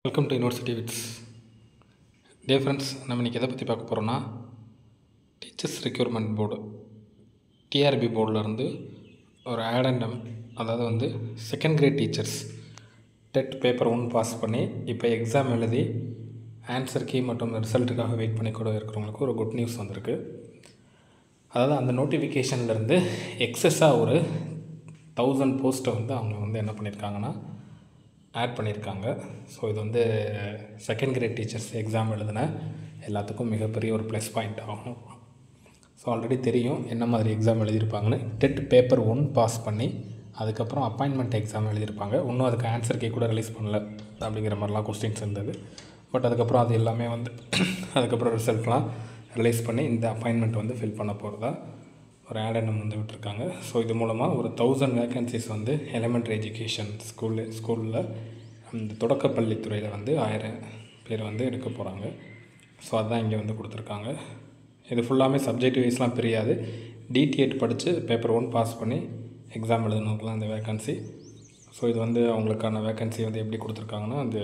Welcome to university wits. டே friends, நம்ம இன்றைக்கி எதை பற்றி பார்க்க போகிறோன்னா, டீச்சர்ஸ் ரெக்யூர்மெண்ட் போர்டு டிஆர்பி போர்டிலேருந்து ஒரு ஆடண்டம், அதாவது second grade teachers TET paper 1 pass பண்ணி இப்போ எக்ஸாம் எழுதி ஆன்சர் கீ மற்றும் ரிசல்ட்டுக்காக வெயிட் பண்ணி கூட இருக்கிறவங்களுக்கு ஒரு குட் நியூஸ் வந்திருக்கு. அதாவது அந்த நோட்டிஃபிகேஷன்லேருந்து எக்ஸஸாக ஒரு 1000 போஸ்ட்டை அவங்க என்ன பண்ணியிருக்காங்கன்னா ஆட் பண்ணியிருக்காங்க. ஸோ இது செகண்ட் கிரேட் டீச்சர்ஸ் எக்ஸாம் எழுதின எல்லாத்துக்கும் மிகப்பெரிய ஒரு ப்ளஸ் பாயிண்ட் ஆகும். ஸோ ஆல்ரெடி தெரியும் என்ன மாதிரி எக்ஸாம் எழுதியிருப்பாங்கன்னு. டெட் பேப்பர் 1 பாஸ் பண்ணி அதுக்கப்புறம் அப்பாயின்மெண்ட் எக்ஸாம் எழுதியிருப்பாங்க. இன்னும் அதுக்கு ஆன்சர் கீ கூட ரிலீஸ் பண்ணல அப்படிங்கிற மாதிரிலாம் கொஸ்டின்ஸ் இருந்தது. பட் அதுக்கப்புறம் அது எல்லாமே அதுக்கப்புறம் ரிசல்ட்லாம் ரிலீஸ் பண்ணி இந்த அப்பாயின்மெண்ட் ஃபில் பண்ண போகிறதா ஒரு ஆடனம் விட்டுருக்காங்க. ஸோ இது மூலமாக ஒரு 1000 வேக்கன்சிஸ் எலிமெண்ட்ரி எஜுகேஷன் ஸ்கூலில் அந்த தொடக்கப்பள்ளித்துறையில் 1000 பேர் எடுக்க போகிறாங்க. ஸோ அதுதான் இங்கே கொடுத்துருக்காங்க. இது ஃபுல்லாமே சப்ஜெக்ட் வைஸ்லாம் பிரியாது. டிடிஎட் படித்து பேப்பர் 1 பாஸ் பண்ணி எக்ஸாம் எழுதுனவங்களாம் அந்த வேக்கன்சி. ஸோ இது அவங்களுக்கான வேக்கன்சி எப்படி கொடுத்துருக்காங்கன்னா, அந்த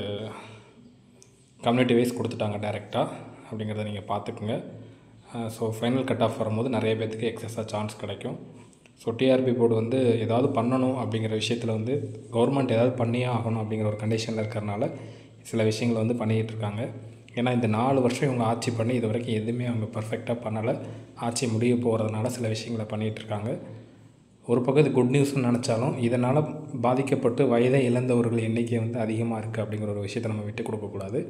கம்யூனிட்டி வைஸ் கொடுத்துட்டாங்க டைரெக்டாக அப்படிங்கிறத நீங்கள் பார்த்துக்குங்க. ஸோ ஃபைனல் கட் ஆஃப் வரும்போது நிறைய பேர்த்துக்கு எக்ஸஸாக சான்ஸ் கிடைக்கும். ஸோ டிஆர்பி போர்டு ஏதாவது பண்ணணும் அப்படிங்கிற விஷயத்தில் கவர்மெண்ட் ஏதாவது பண்ணியே ஆகணும் அப்படிங்கிற ஒரு கண்டிஷனில் இருக்கிறனால சில விஷயங்களை பண்ணிக்கிட்டு இருக்காங்க. ஏன்னா இந்த 4 வருஷம் இவங்க ஆட்சி பண்ணி இது வரைக்கும் எதுவுமே அவங்க பர்ஃபெக்டாக பண்ணலை. ஆட்சி முடிய போகிறதுனால சில விஷயங்களை பண்ணிகிட்டு இருக்காங்க. ஒரு பக்கம் இது குட் நியூஸ்னு நினச்சாலும் இதனால் பாதிக்கப்பட்டு வயதை இழந்தவர்கள் எண்ணிக்கை அதிகமாக இருக்குது அப்படிங்கிற ஒரு விஷயத்தை நம்ம விட்டு கொடுக்கக்கூடாது.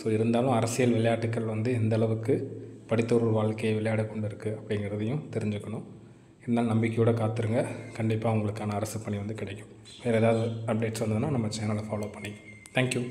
ஸோ இருந்தாலும் அரசியல் விளையாட்டுக்கள் எந்த அளவுக்கு படித்தவர்கள் வாழ்க்கையை விளையாட கொண்டு இருக்குது அப்படிங்கிறதையும் தெரிஞ்சுக்கணும். இருந்தாலும் நம்பிக்கையோடு காத்துருங்க. கண்டிப்பாக உங்களுக்கான அரசு பணி கிடைக்கும். வேறு ஏதாவது அப்டேட்ஸ் வந்ததுன்னா நம்ம சேனலை ஃபாலோ பண்ணிக்கோங்க. தேங்க்யூ.